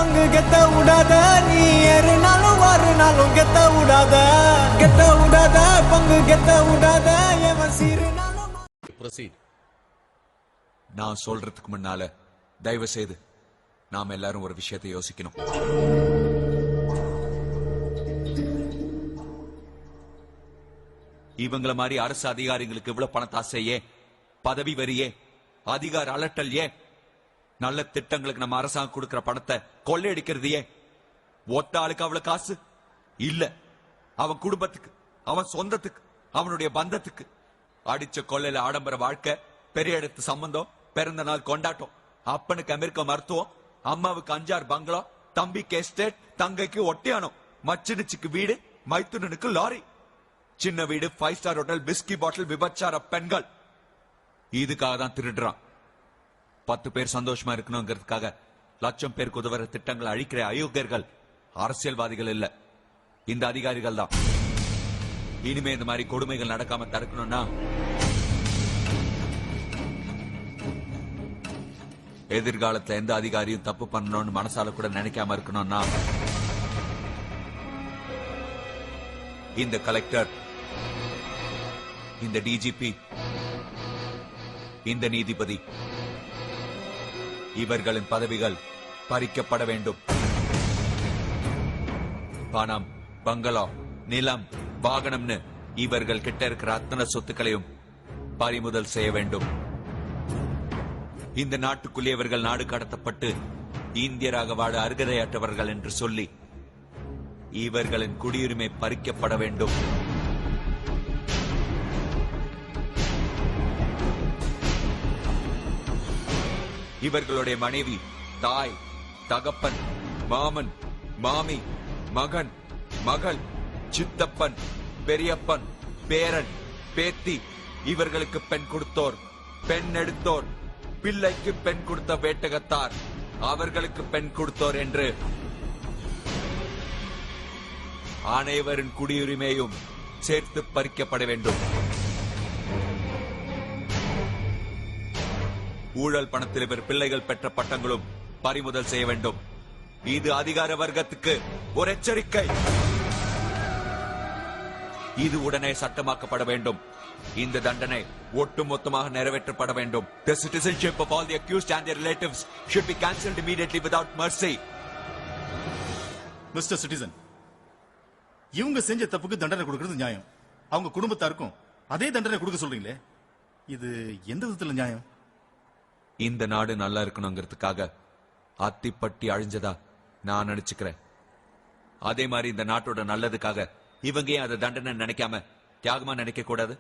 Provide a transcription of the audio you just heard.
பங்கு கெத்த விடாத, நீ ஏறினாலும் வாரினாலும் கெத்த விடாத, கெத்த விடாத, பங்கு கெத்த விடாத, எவன் சீரினாலும். நான் சொல்றதுக்கு முன்னால தயவு செய்து நாம எல்லாரும் ஒரு விஷயத்தை யோசிக்கணும். இவங்கள மாதிரி அரசு அதிகாரிகளுக்கு இவ்வளவு பணத்தாசை ஏன்? பதவி வரியே, அதிகார அலட்டல் ஏன்? நல்ல திட்டங்களுக்கு நம்ம அரசாங்கம் கொடுக்கிற பணத்தை கொள்ளையடிக்கிறது ஏன்? ஒத்த ஆளுக்கு அவ்வளவு காசு இல்ல, அவன் குடும்பத்துக்கு, அவன் சொந்தத்துக்கு, அவனுடைய பந்தத்துக்கு. அடிச்ச கொள்ளையில ஆடம்பர வாழ்க்கை, பெரிய இடத்து சம்பந்தம், பிறந்த நாள் கொண்டாட்டம், அப்பனுக்கு அமெரிக்க மருத்துவம், அம்மாவுக்கு 5-6 பங்களா, தம்பிக்கு எஸ்டேட், தங்கைக்கு ஒட்டியானம், மச்சினிச்சுக்கு வீடு, மைத்துனனுக்கு லாரி, சின்ன வீடு, 5 ஸ்டார் ஹோட்டல், பிஸ்கி பாட்டில், விபச்சார பெண்கள். இதுக்காக தான் திருடுறான். 10 பேர் சந்தோஷமா இருக்கணுங்கிறதுக்காக லட்சம் பேருக்கு உதவுற திட்டங்களை அழிக்கிற அயோக்கியர்கள் அரசியல்வாதிகள் இல்ல, இந்த அதிகாரிகள் தான். இனிமே இந்த மாதிரி கொடுமைகள் நடக்காம தடுக்கணும்னா எதிர்காலத்துல எந்த அதிகாரியும் தப்பு பண்ணணும்னு மனசால கூட நினைக்காம இருக்கணும்னா இந்த கலெக்டர், இந்த டிஜிபி, இந்த நீதிபதி, இவர்களின் பதவிகள் பறிக்கப்பட வேண்டும். பணம், பங்களா, நிலம், வாகனம்னு இவர்கள் கிட்ட இருக்கிற அத்தனை சொத்துக்களையும் பறிமுதல் செய்ய வேண்டும். இந்த நாட்டுக்குள்ளே இவர்கள் நாடு கடத்தப்பட்டு இந்தியராக வாழ அருகதையற்றவர்கள் என்று சொல்லி இவர்களின் குடியுரிமை பறிக்கப்பட வேண்டும். இவர்களுடைய மனைவி, தாய், தகப்பன், மாமன், மாமி, மகன், மகள், சித்தப்பன், பெரியப்பன், பேரன், பேத்தி, இவர்களுக்கு பெண் கொடுத்தோர், பெண் எடுத்தோர், பிள்ளைக்கு பெண் கொடுத்த வேட்டகத்தார், அவர்களுக்கு பெண் கொடுத்தோர் என்று அனைவரின் குடியுரிமையும் சேர்த்து பறிக்கப்பட வேண்டும். ஊழல் பணத்தில் இவர் பிள்ளைகள் பெற்ற பட்டங்களும் பறிமுதல் செய்ய வேண்டும். இது அதிகார வர்க்கத்துக்கு ஒரு எச்சரிக்கை. இது உடனே சட்டமாக்கப்பட வேண்டும். இந்த தண்டனை ஒட்டுமொத்தமாக நிறைவேற்றப்பட வேண்டும். The citizenship of all the accused and their relatives should be cancelled immediately without mercy. Mr. Citizen, இவங்க செஞ்ச தப்புக்கு தண்டனை கொடுக்கிறது நியாயம். அவங்க குடும்பத்தாருக்கும் அதே தண்டனை கொடுக்க சொல்றீங்களே, இது எந்த விதத்துல நியாயம்? இந்த நாடு நல்லா இருக்கணுங்கிறதுக்காக அத்திப்பட்டி அழிஞ்சதா நான் நினைச்சுக்கிறேன். அதே மாதிரி இந்த நாட்டோட நல்லதுக்காக இவங்க ஏன் அதை தண்டனை நினைக்காம தியாகமா நினைக்க கூடாது?